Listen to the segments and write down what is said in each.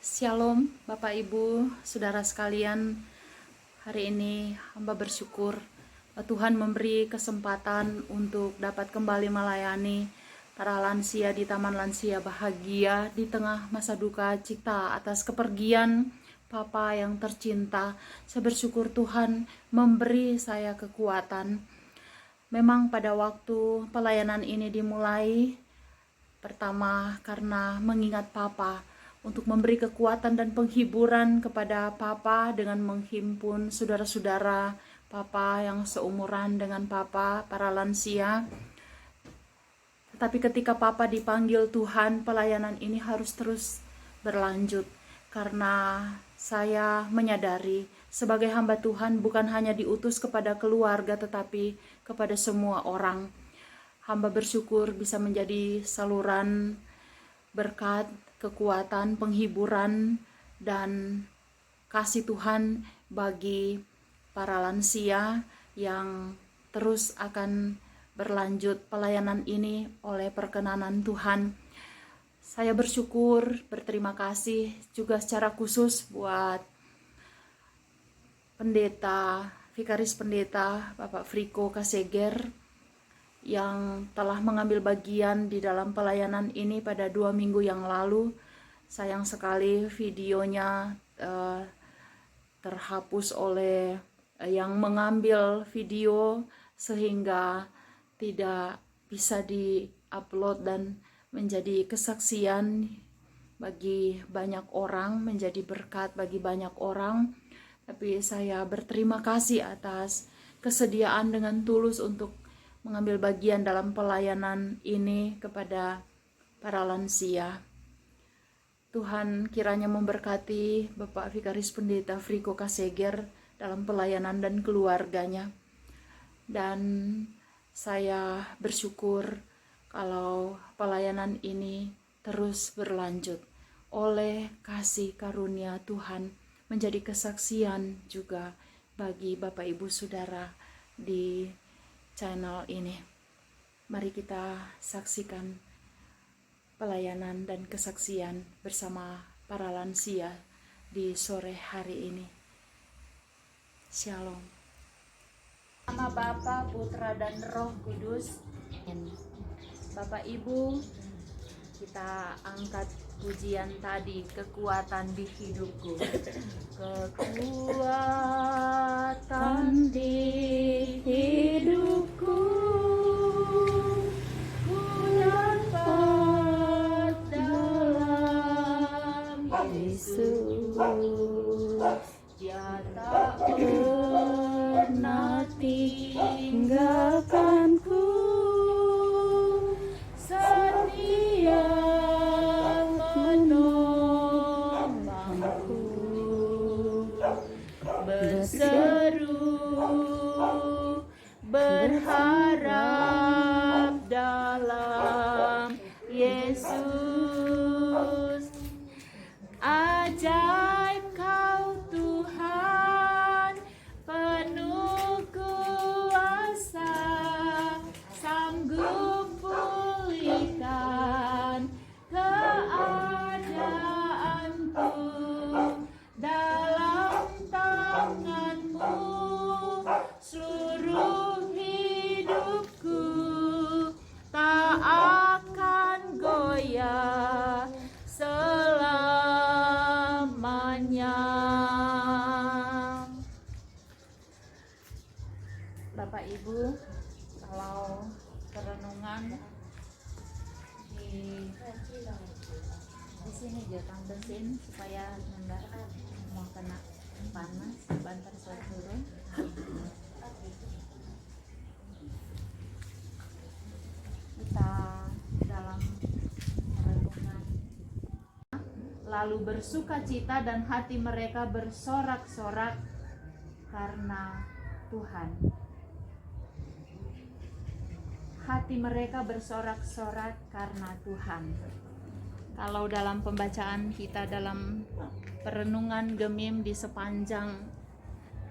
Shalom Bapak Ibu, Saudara sekalian. Hari ini hamba bersyukur Tuhan memberi kesempatan untuk dapat kembali melayani para lansia di Taman Lansia Bahagia di tengah masa duka cita atas kepergian Papa yang tercinta. Saya bersyukur Tuhan memberi saya kekuatan. Memang pada waktu pelayanan ini dimulai, pertama karena mengingat Papa, untuk memberi kekuatan dan penghiburan kepada Papa dengan menghimpun saudara-saudara Papa yang seumuran dengan Papa, para lansia. Tetapi ketika Papa dipanggil Tuhan, pelayanan ini harus terus berlanjut. Karena saya menyadari sebagai hamba Tuhan bukan hanya diutus kepada keluarga, tetapi kepada semua orang. Hamba bersyukur bisa menjadi saluran berkat, kekuatan, penghiburan, dan kasih Tuhan bagi para lansia yang terus akan berlanjut pelayanan ini oleh perkenanan Tuhan. Saya bersyukur, berterima kasih juga secara khusus buat Vikaris Pendeta Bapak Friko Kaseger yang telah mengambil bagian di dalam pelayanan ini pada 2 minggu yang lalu. Sayang sekali videonya terhapus oleh yang mengambil video sehingga tidak bisa di-upload dan menjadi kesaksian bagi banyak orang, menjadi berkat bagi banyak orang. Tapi saya berterima kasih atas kesediaan dengan tulus untuk mengambil bagian dalam pelayanan ini kepada para lansia. Tuhan kiranya memberkati Bapak Vikaris Pendeta Friko Kaseger dalam pelayanan dan keluarganya. Dan saya bersyukur kalau pelayanan ini terus berlanjut oleh kasih karunia Tuhan, menjadi kesaksian juga bagi Bapak Ibu Saudara di channel ini. Mari kita saksikan pelayanan dan kesaksian bersama para lansia di sore hari ini. Shalom. Nama Bapa, Putra, dan Roh Kudus. Bapak Ibu, kita angkat pujian tadi, kekuatan di hidupku. Kekuatan di hidupku, ku dapat dalam Yesus. Dia tak pernah tinggalkanku, setia menolongku. Berseru berharap dalam Yesus. Ajaib Kau Tuhan, penuh kuasa, sanggup pulihkan keadaanku. Dalam tangan-Mu seluruh hidupku tak akan goyah selamanya. Bapak Ibu, kalau perenungan di sini jatang besin supaya nggak mau kena panas, bantar suara turun. Kita dalam renungan, lalu bersukacita dan hati mereka bersorak-sorak karena Tuhan. Hati mereka bersorak-sorak karena Tuhan. Kalau dalam pembacaan kita dalam perenungan Gemim di sepanjang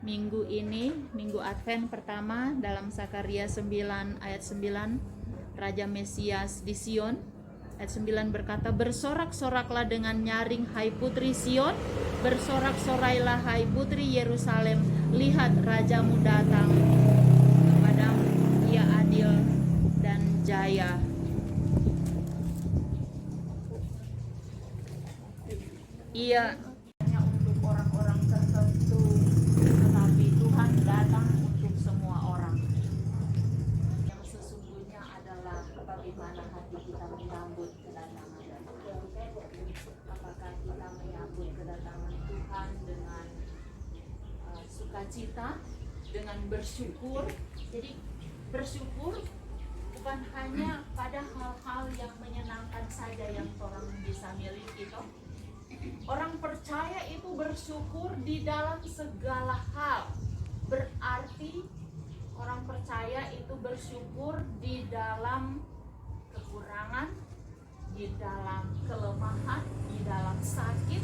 minggu ini, minggu Advent pertama, dalam Sakaria 9 ayat 9, Raja Mesias di Sion, Ayat 9 berkata, bersorak-soraklah dengan nyaring hai putri Sion, bersorak-sorailah hai putri Yerusalem, lihat rajamu datang kepadamu, ia adil dan jaya. Ia hanya untuk orang-orang tertentu, tetapi Tuhan datang untuk semua orang. Yang sesungguhnya adalah bagaimana hati kita menyambut kedatangan Tuhan. Apakah kita menyambut kedatangan Tuhan dengan sukacita, dengan bersyukur. Jadi bersyukur bukan hanya pada hal-hal yang menyenangkan saja yang orang bisa miliki, toh. Orang percaya itu bersyukur di dalam segala hal. Berarti orang percaya itu bersyukur di dalam kekurangan, di dalam kelemahan, di dalam sakit.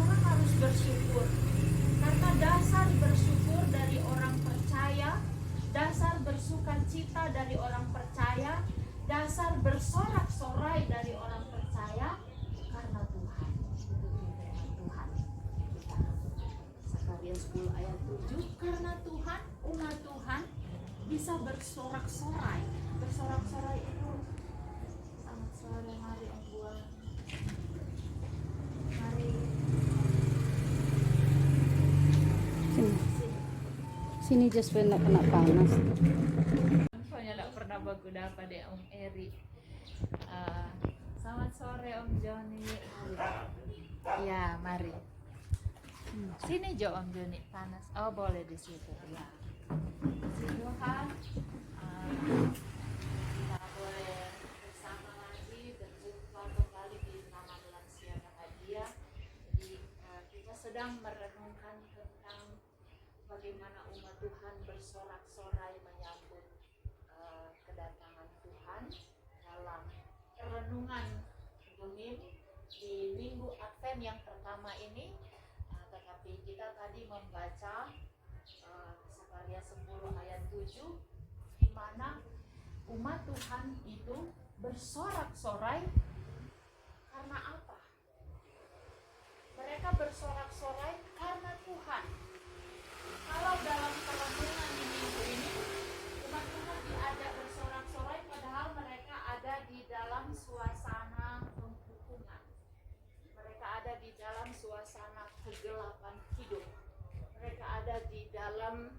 Orang harus bersyukur. Karena dasar bersyukur dari orang percaya, dasar bersukacita dari orang percaya, dasar bersorak-sorai dari orang percaya karena Tuhan. Tuhan. Sakaria 10 ayat 7, karena Tuhan, umat Tuhan bisa bersorak-sorai. Bersorak-sorai itu selamat sore, mari Om Buah. Mari. Sini just nak kena panas. Infonya tidak pernah bagus dapat deh Om Eri. Selamat sore Om Joni. Ya, mari. Sini Jo Om Joni, panas. Oh, boleh di situ. Ya. Puji Tuhan. Kita boleh bersama lagi berjumpa kembali di nama bulan siaga hadiah. Jadi kita sedang merenungkan tentang bagaimana umat Tuhan bersorak-sorai menyambut kedatangan Tuhan dalam renungan Gemim di Minggu Advent yang pertama ini. Tetapi kita tadi membaca Sakaria 10 ayat 7, di mana umat Tuhan itu bersorak-sorai karena apa? Mereka bersorak-sorai karena Tuhan. Kalau dalam renungan di minggu ini, umat Tuhan diajak bersorak-sorai padahal mereka ada di dalam suasana penghukuman. Mereka ada di dalam suasana kegelapan hidup. Mereka ada di dalam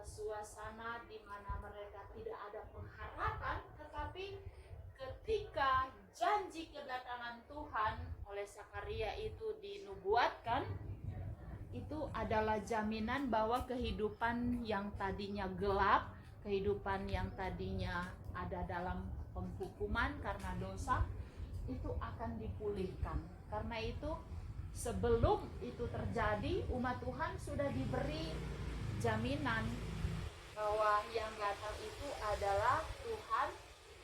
suasana di mana mereka tidak ada pengharapan, tetapi ketika janji kedatangan Tuhan oleh Sakaria itu dinubuatkan, itu adalah jaminan bahwa kehidupan yang tadinya gelap, kehidupan yang tadinya ada dalam penghukuman karena dosa, itu akan dipulihkan. Karena itu sebelum itu terjadi, umat Tuhan sudah diberi jaminan bahwa yang datang itu adalah Tuhan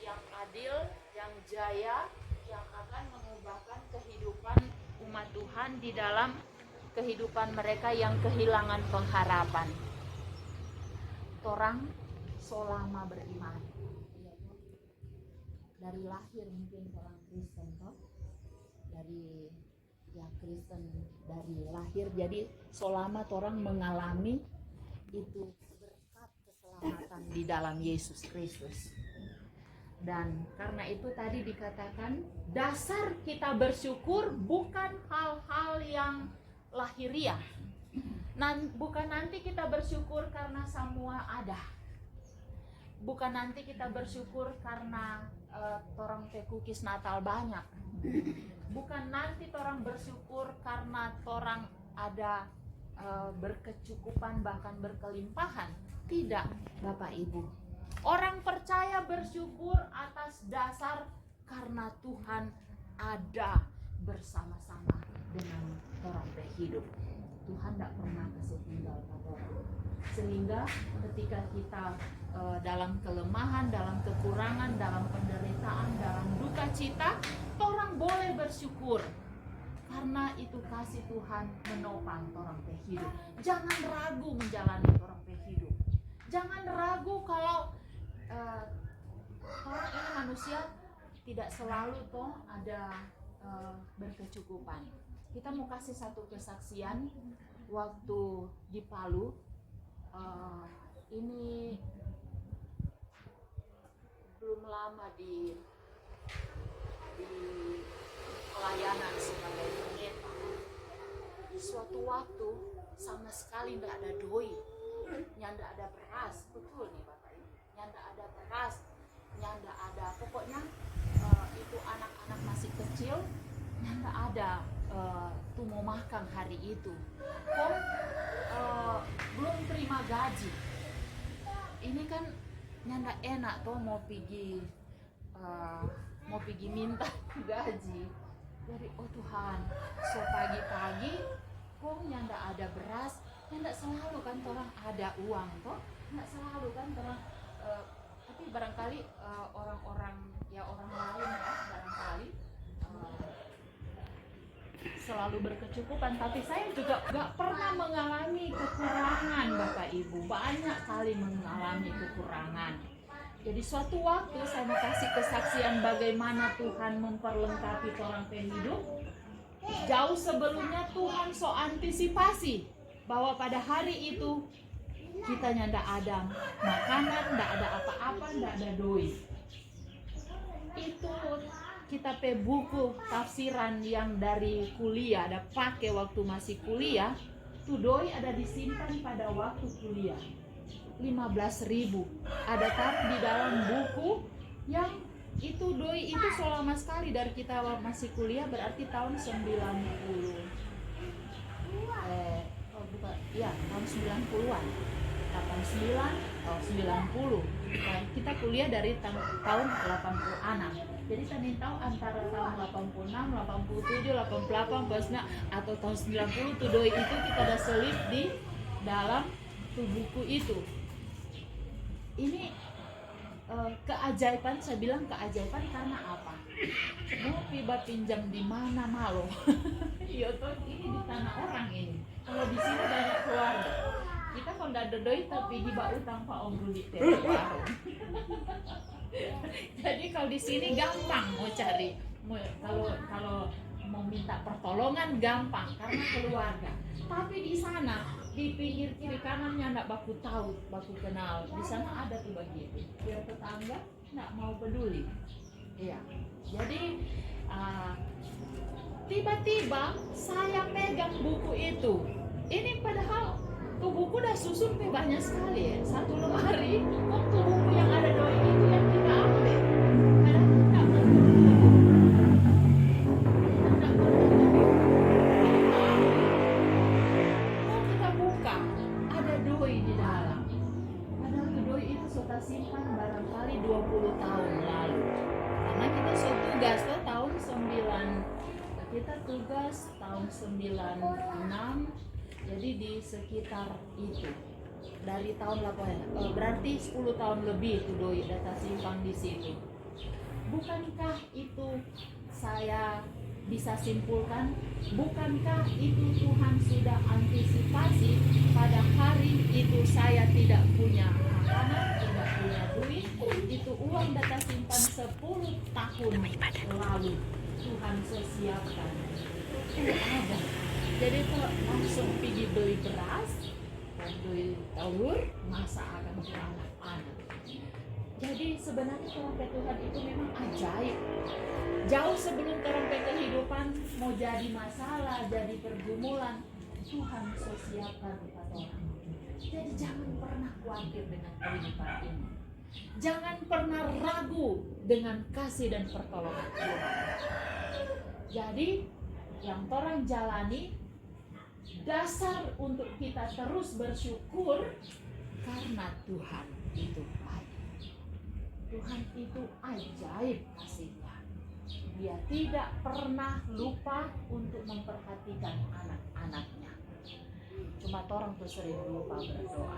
yang adil, yang jaya, yang akan mengubahkan kehidupan umat Tuhan di dalam kehidupan mereka yang kehilangan pengharapan. Orang selama beriman, dari lahir mungkin orang Kristen, toh, dari Kristen dari lahir, jadi selama orang mengalami itu berkat keselamatan di dalam Yesus Kristus. Dan karena itu tadi dikatakan dasar kita bersyukur bukan hal-hal yang lahiriah. Bukan nanti kita bersyukur karena semua ada. Bukan nanti kita bersyukur karena torang teh cookies Natal banyak. Bukan nanti torang bersyukur karena torang ada berkecukupan bahkan berkelimpahan. Tidak, Bapak Ibu. Orang percaya bersyukur atas dasar karena Tuhan ada bersama-sama dengan orang berhidup. Tuhan tidak pernah kasih tinggal pada orang. Sehingga ketika kita dalam kelemahan, dalam kekurangan, dalam penderitaan, dalam duka cita, orang boleh bersyukur. Karena itu kasih Tuhan menopang orang berhidup. Jangan ragu menjalani orang berhidup. Jangan ragu kalau orang ini manusia tidak selalu toh ada berkecukupan. Kita mau kasih satu kesaksian waktu di Palu. Ini belum lama di pelayanan sebagai pendeta. Suatu waktu sama sekali tidak ada doi, nyanda ada beras, betul nih Bapak Ibu, nyanda ada beras, nyanda ada, pokoknya itu anak-anak masih kecil, nyanda ada tuh mau makan hari itu. Kok belum terima gaji. Ini kan nyanda enak tuh mau pergi minta gaji. Jadi oh Tuhan, so pagi-pagi kok nyanda ada beras, nyanda selalu kan orang ada uang toh, nyanda selalu kan orang tapi barangkali orang-orang ya orang lain ya barangkali selalu berkecukupan, tapi saya juga gak pernah mengalami kekurangan Bapak Ibu, banyak kali mengalami kekurangan. Jadi suatu waktu saya mau kasih kesaksian bagaimana Tuhan memperlengkapi orang hidup. Jauh sebelumnya Tuhan so antisipasi bahwa pada hari itu kita nyanda ada makanan, ndak ada apa-apa, ndak ada doi. Itu kita pe buku tafsiran yang dari kuliah ada pakai waktu masih kuliah, tuh doi ada disimpan pada waktu kuliah. 15.000 ada taruh di dalam buku yang itu doi itu selama sekali dari kita masih kuliah, berarti tahun 90 tahun 90-an 89 atau 90. Nah, kita kuliah dari tahun 86. Jadi saya tahu antara tahun 86, 87, 88, 89 atau tahun 90 tuh doi itu kita ada selip di dalam tuh buku itu. Ini keajaiban, saya bilang keajaiban karena apa? Mau tiba pinjam di mana malu? Iya toh, ini di tanah orang ini. Kalau di sini banyak keluarga. Kita kalau tidak ada doi tapi giba utang Pak Om Rudi warung. Jadi kalau di sini gampang mau cari, kalau mau minta pertolongan gampang karena keluarga. Tapi di sana di pinggir kiri kanannya ndak baku tahu, baku kenal. Di sana ada tuh begitu. Biar tetangga ndak mau peduli. Iya. Jadi tiba-tiba saya pegang buku itu. Ini padahal tuh buku udah susun banyak sekali ya. Satu lemari, kok tuh buku yang ada doi itu yang kita ambil. Padahal ndak simpan barangkali 20 tahun lalu karena kita tugas tuh tahun 9, kita tugas tahun 96, jadi di sekitar itu dari tahun 8 berarti 10 tahun lebih itu doi data simpan di situ. Bukankah itu saya bisa simpulkan, bukankah itu Tuhan sudah antisipasi pada hari itu saya tidak punya makanan, tidak punya duit, itu uang data simpan 10 tahun lalu Tuhan siapkan. Ada. Jadi kalau langsung pergi beli beras, beli telur, masa akan ke anak-anak. Jadi sebenarnya terangkat Tuhan itu memang ajaib. Jauh sebelum terangkat kehidupan mau jadi masalah, jadi pergumulan, Tuhan siapkan kata orang. Jadi jangan pernah khawatir dengan kehidupan ini. Jangan pernah ragu dengan kasih dan pertolongan Tuhan. Jadi yang orang jalani dasar untuk kita terus bersyukur karena Tuhan itu baik. Tuhan itu ajaib kasihnya. Dia tidak pernah lupa untuk memperhatikan anak-anaknya. Cuma orang tuh sering lupa berdoa.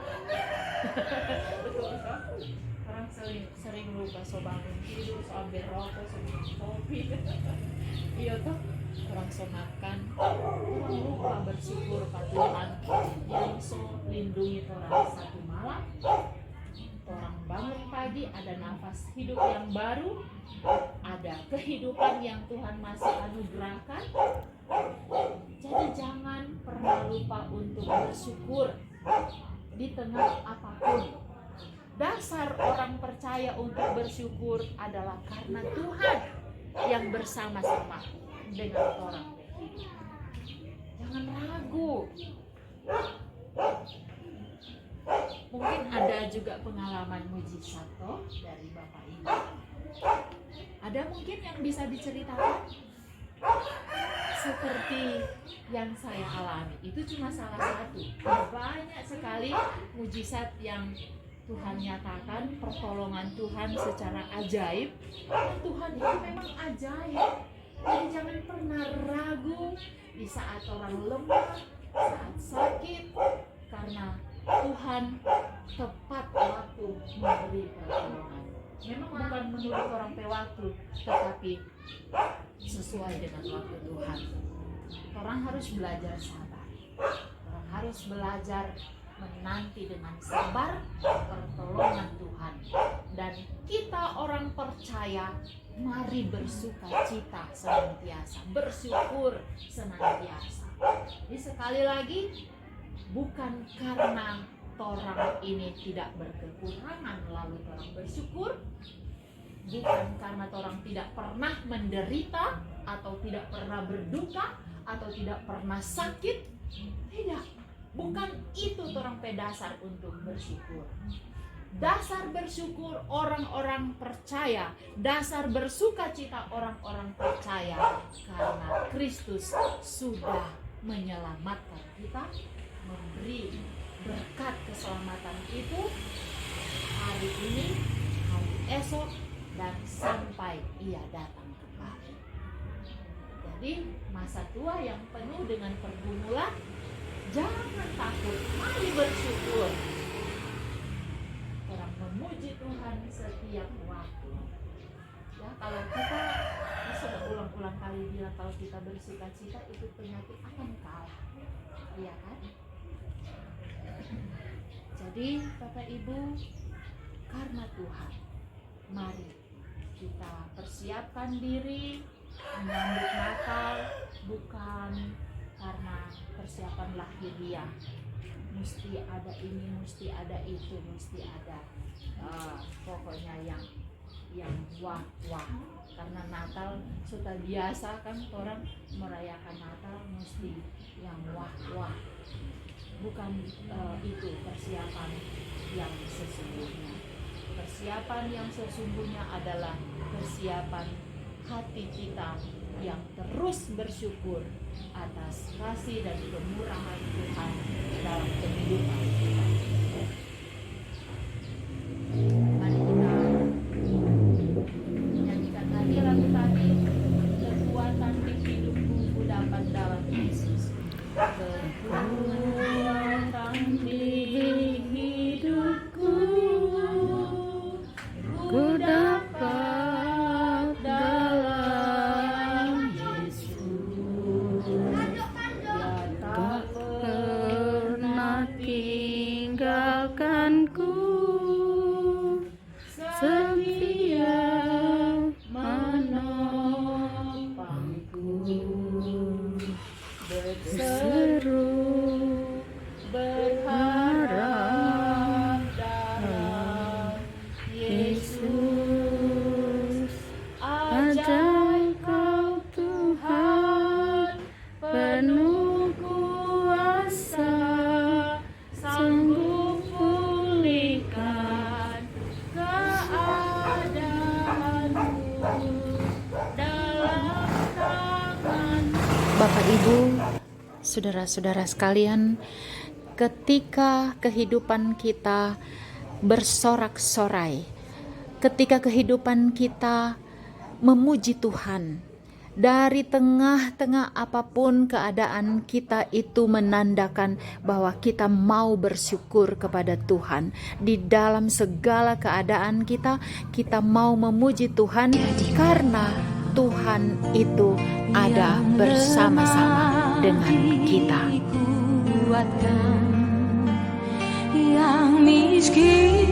Betul kan? Orang sering lupa, so bangun tidur, so ambil rokok, so minum kopi. Iya tuh, orang so makan, orang lupa bersyukur pada Tuhan yang so lindungi orang satu malam. Orang bangun pagi lagi, ada nafas hidup yang baru, ada kehidupan yang Tuhan masih anugerahkan. Jadi jangan pernah lupa untuk bersyukur di tengah apapun. Dasar orang percaya untuk bersyukur adalah karena Tuhan yang bersama-sama dengan orang. Jangan ragu. Mungkin ada juga pengalaman mujizat dari Bapak Ibu. Ada mungkin yang bisa diceritakan? Seperti yang saya alami, itu cuma salah satu. Banyak sekali mujizat yang Tuhan nyatakan, pertolongan Tuhan secara ajaib. Tuhan itu memang ajaib. Jadi jangan pernah ragu di saat orang lemah, saat sakit, karena Tuhan tepat waktu memberi pertolongan. Memang bukan menurut orang waktu, tetapi sesuai dengan waktu Tuhan. Orang harus belajar sabar. Orang harus belajar menanti dengan sabar pertolongan Tuhan. Dan kita orang percaya, mari bersuka cita senantiasa, bersyukur senantiasa. Jadi sekali lagi, bukan karena orang ini tidak berkekurangan lalu orang bersyukur, bukan karena orang tidak pernah menderita atau tidak pernah berduka atau tidak pernah sakit. Tidak, bukan itu orang dasar untuk bersyukur. Dasar bersyukur orang-orang percaya, dasar bersuka cita orang-orang percaya, karena Kristus sudah menyelamatkan kita, memberi berkat keselamatan itu hari ini, hari esok, dan sampai Ia datang kembali. Jadi masa tua yang penuh dengan pergumulan, jangan takut, mari bersyukur. Orang memuji Tuhan setiap waktu. Ya, kalau kita sudah ulang-ulang kali bilang, kalau kita bersuka cita itu penyakit akan kalah. Iya kan? Jadi Bapak Ibu, karena Tuhan, mari kita persiapkan diri menyambut Natal, bukan karena persiapan lahiriah. Mesti ada ini, mesti ada itu, mesti ada pokoknya yang wah. Karena Natal sudah biasa kan orang merayakan Natal mesti yang wah. Bukan itu persiapan yang sesungguhnya. Persiapan yang sesungguhnya adalah persiapan hati kita yang terus bersyukur atas kasih dan kemurahan Tuhan dalam kehidupan kita. Mari kita nyanyikan lagi lagu tadi, kekuatan di hidupku ku dapat dalam Yesus. Kekuatan di hidupku ku dapat dalam Yesus. Dia tak pernah tinggalkanku, setia menopangku. Berseru berharap dalam Yesus. Ajaib Kau Tuhan, penuh kuasa, sanggup pulihkan keadaanku dalam tangan. Bapak Ibu, saudara-saudara sekalian, ketika kehidupan kita bersorak-sorai, ketika kehidupan kita memuji Tuhan, dari tengah-tengah apapun keadaan kita, itu menandakan bahwa kita mau bersyukur kepada Tuhan. Di dalam segala keadaan kita mau memuji Tuhan karena Tuhan itu ada bersama-sama dengan kita. Yang miskin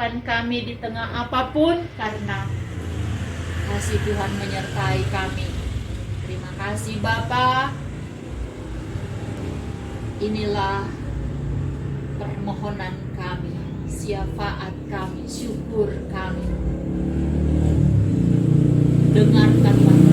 kehidupan kami di tengah apapun, karena kasih Tuhan menyertai kami. Terima kasih Bapa. Inilah permohonan kami, syafaat kami, syukur kami. Dengarkanlah